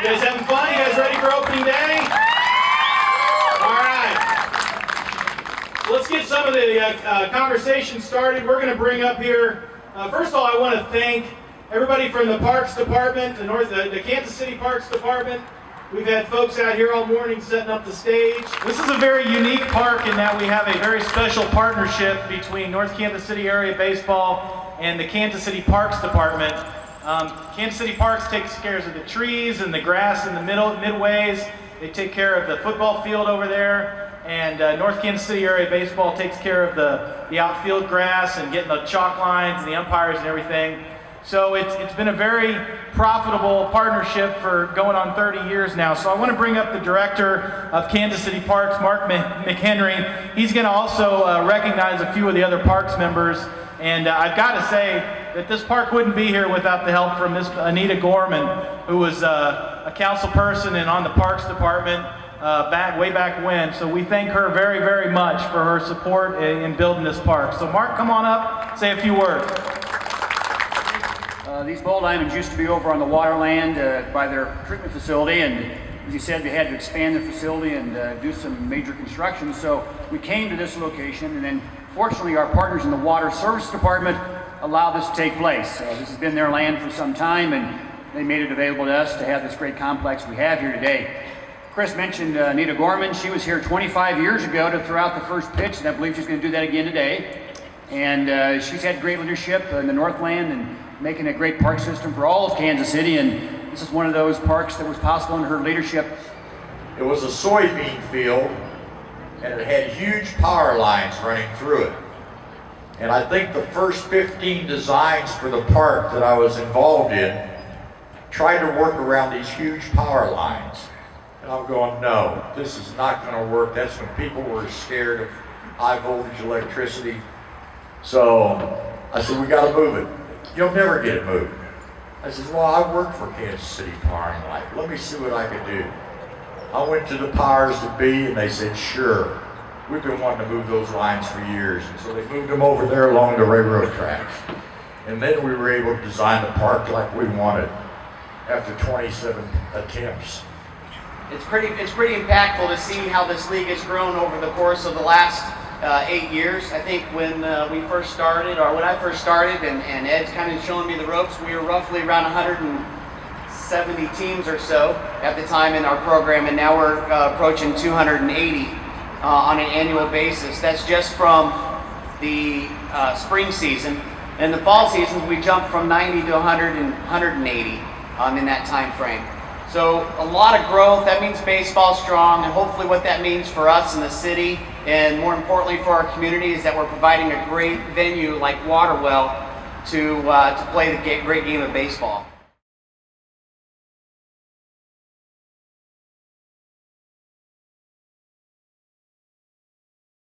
You guys having fun? You guys ready for opening day? All right. Let's get some of the conversation started. We're going to bring up here, first of all, I want to thank everybody from the Parks Department, the Kansas City Parks Department. We've had folks out here all morning setting up the stage. This is a very unique park in that we have a very special partnership between North Kansas City Area Baseball and the Kansas City Parks Department. Kansas City Parks takes care of the trees and the grass in the midways. They take care of the football field over there. And North Kansas City Area Baseball takes care of the outfield grass and getting the chalk lines and the umpires and everything. So it's been a very profitable partnership for going on 30 years now. So I want to bring up the director of Kansas City Parks, Mark McHenry. He's going to also recognize a few of the other parks members. And I've got to say that this park wouldn't be here without the help from Miss Anita Gorman, who was a council person and on the Parks Department way back when. So we thank her very, very much for her support in building this park. So Mark, come on up, say a few words. These bowl diamonds used to be over on the Waterland by their treatment facility, and as you said, they had to expand the facility and do some major construction. So we came to this location, and then fortunately our partners in the Water Service Department allowed this to take place. This has been their land for some time, and they made it available to us to have this great complex we have here today. Chris mentioned Anita Gorman. She was here 25 years ago to throw out the first pitch, and I believe she's going to do that again today. And she's had great leadership in the Northland and making a great park system for all of Kansas City, and this is one of those parks that was possible in her leadership. It was a soybean field, and it had huge power lines running through it. And I think the first 15 designs for the park that I was involved in tried to work around these huge power lines. And I'm going, no, this is not going to work. That's when people were scared of high voltage electricity. So I said, we got to move it. You'll never get it moved. I said, well, I work for Kansas City Power and Light. Let me see what I can do. I went to the powers that be, and they said, sure. We've been wanting to move those lines for years. And so they moved them over there along the railroad tracks. And then we were able to design the park like we wanted after 27 attempts. It's pretty impactful to see how this league has grown over the course of the last 8 years. I think when we first started, or when I first started, and Ed's kind of showing me the ropes, we were roughly around 170 teams or so at the time in our program, and now we're approaching 280 on an annual basis. That's just from the spring season. And the fall seasons, we jumped from 90 to 100 and 180 in that time frame. So a lot of growth. That means baseball's strong, and hopefully what that means for us in the city, and more importantly for our community, is that we're providing a great venue like Waterwell to play the great game of baseball.